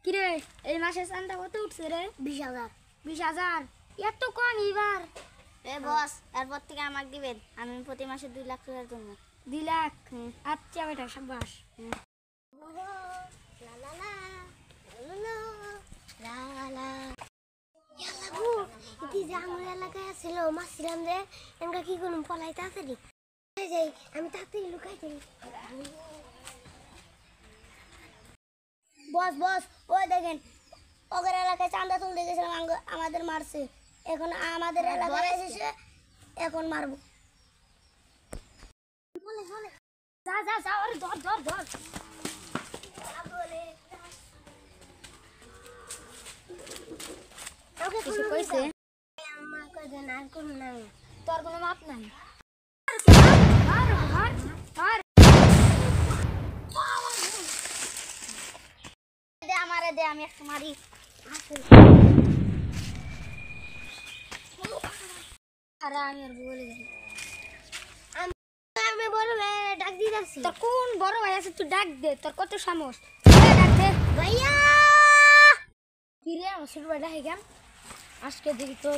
কিরে এই মাসে চান্দা কত উঠছে রে? 20,000। 20,000 এত কম এবার? এ বস, এরপর থেকে আমাকে দিবেন, আমি প্রতি মাসে 2 লাখ টাকা দেবো। 2 লাখ? আচ্ছা বেটা, সাবাস। আমার এলাকায় ছিল মাসছিলাম যে এনকা কি করুন পলাইতে আছে রে যাই আমি তাড়াতাড়ি লুকাই যাই। বস বস ওই দেখেন ওদের এলাকায় চাঁদা তুলতে গেছিলাম, আমাদের মারছে, এখন আমাদের এলাকায় এসেছে, এখন মারবো। যা যা যা, আরে ধর ধর ধর। কিছু কইছে? আমার কইছেন আর কোন নাই, তোর কোনো মাপ নাই। দে আমারে দে, আমি একটা মারি। আরে আমি আর বলে যাই, আমি বড় ভাই ডাক দিয়ে যাচ্ছি। তোর কোন বড় ভাই আছে? তুই ডাক দে, তোর কত সাহস? ডাক দে ভাইয়া। কি রে আমার ছোট ভাইটা হেগান আজকে দেখি তো